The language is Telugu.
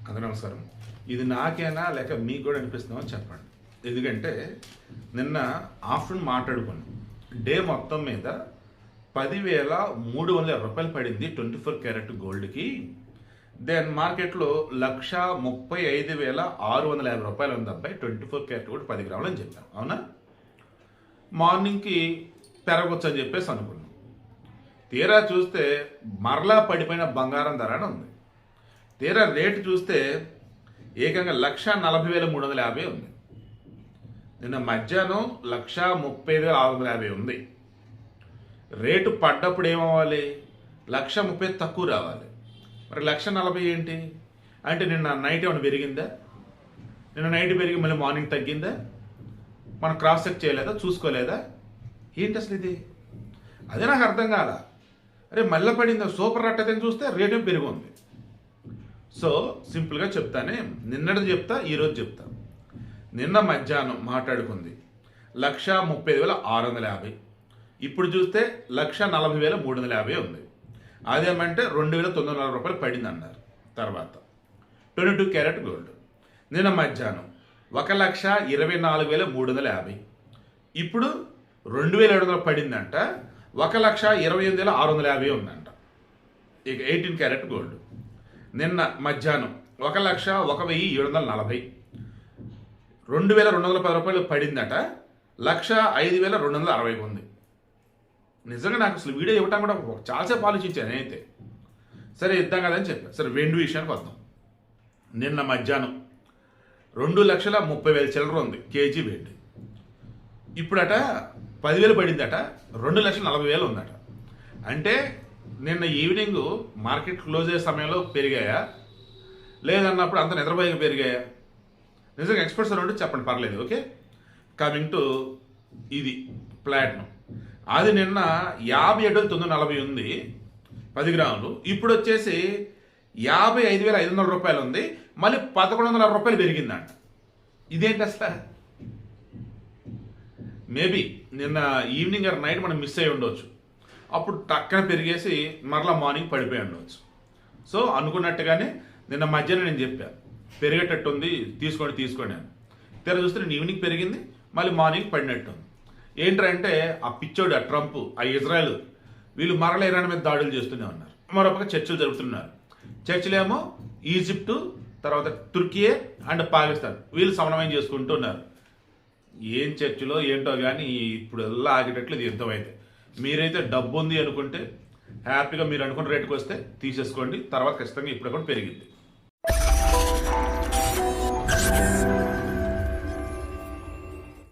అందరూ నమస్కారం. ఇది నాకేనా లేక మీకు కూడా అనిపిస్తుందో చెప్పండి. ఎందుకంటే నిన్న ఆఫ్టర్నూన్ మాట్లాడుకున్నాం, డే మొత్తం మీద 10,320 రూపాయలు పడింది 24 క్యారెట్ గోల్డ్కి. దెన్ మార్కెట్లో 1,35,650 రూపాయలు ఉంది అబ్బాయి 24 క్యారెట్ గోల్డ్ 10 గ్రాములు అని చెప్పాను. అవునా? మార్నింగ్కి పెరగొచ్చు అని చెప్పేసి అనుకున్నాం. తీరా చూస్తే మరలా పడిపోయిన బంగారం ధర అని ఉంది. తీరా రేటు చూస్తే ఏకంగా 1,40,350 ఉంది. నిన్న మధ్యాహ్నం 1,30,650 ఉంది. రేటు పడ్డప్పుడు ఏమవ్వాలి? 1,30,000 తక్కువ రావాలి. మరి 1,40,000 ఏంటి అంటే నిన్న నైట్ ఏమైనా పెరిగిందా? నిన్న నైట్ పెరిగి మళ్ళీ మార్నింగ్ తగ్గిందా? మనం క్రాస్ చెక్ చేయలేదా? చూసుకోలేదా? ఏంటి అసలు ఇది? అదే నాకు అర్థం కాల. అరే మళ్ళీ పడిందా? సూపర్ రట్టదని చూస్తే రేటు పెరిగి ఉంది. సో సింపుల్గా చెప్తానే, నిన్నటి చెప్తా, ఈరోజు చెప్తా. నిన్న మధ్యాహ్నం మాట్లాడుకుంది 1,30,650. ఇప్పుడు చూస్తే 1,40,350 ఉంది. అదేమంటే 2,900 రూపాయలు పడింది అన్నారు. తర్వాత 22 క్యారెట్ గోల్డ్ నిన్న మధ్యాహ్నం 1,24,350. ఇప్పుడు 2,700 పడిందంట. 1,28,650 ఉందంట. ఇక 18 క్యారెట్ గోల్డ్ నిన్న మధ్యాహ్నం 1,01,740. 2,210 రూపాయలు పడిందట. 1,05,260 ఉంది. నిజంగా నాకు అసలు వీడియో ఇవ్వటం కూడా చాలాసేపు ఆలోచించాను నేనైతే. సరే ఇద్దాం కదని చెప్పాను. సరే వెండి విషయానికి వద్దాం. నిన్న మధ్యాహ్నం 2,30,000 చిల్లర ఉంది కేజీ వెండి. ఇప్పుడట 10,000 పడిందట. 2,40,000 ఉందట. అంటే నిన్న ఈవినింగ్ మార్కెట్ క్లోజ్ అయ్యే సమయంలో పెరిగాయా లేదన్నప్పుడు అంత నిద్రపోయి పెరిగాయా? నిజంగా ఎక్స్పర్ట్స్ ఉంటే చెప్పండి, పర్లేదు. ఓకే, కమింగ్ టు ఇది ప్లాటినం. అది నిన్న 57,940 ఉంది 10 గ్రాములు. ఇప్పుడు వచ్చేసి 55,500 రూపాయలు ఉంది. మళ్ళీ 1,100 రూపాయలు పెరిగిందంట. ఇదేంటి అసలు? మేబీ నిన్న ఈవినింగ్ ఆర్ నైట్ మనం మిస్ అయ్యి ఉండవచ్చు. అప్పుడు టక్కన పెరిగేసి మరలా మార్నింగ్ పడిపోయి ఉండవచ్చు. సో అనుకున్నట్టుగానే నిన్న మధ్యాహ్నం నేను చెప్పాను పెరిగేటట్టు ఉంది, తీసుకోండి అని. తెర చూస్తే నేను ఈవినింగ్ పెరిగింది, మళ్ళీ మార్నింగ్ పడినట్టు. ఏంటంటే ఆ పిచ్చోడు, ఆ ట్రంప్, ఆ ఇజ్రాయెల్ వీళ్ళు మరల ఇరాన్ మీద దాడులు చేస్తూనే ఉన్నారు. మరొక చర్చలు జరుపుతున్నారు. చర్చలేమో ఈజిప్టు, తర్వాత తుర్కియే అండ్ పాకిస్తాన్ వీళ్ళు సమన్వయం చేసుకుంటూ ఉన్నారు. ఏం చర్చలో ఏంటో కానీ ఇప్పుడు ఎలా ఆగేటట్లు యుద్ధం అయితే. మీరైతే డబ్బు ఉంది అనుకుంటే హ్యాపీగా మీరు అనుకున్న రేటుకి వస్తే తీసేసుకోండి. తర్వాత ఖచ్చితంగా ఇప్పుడు కూడా పెరిగింది.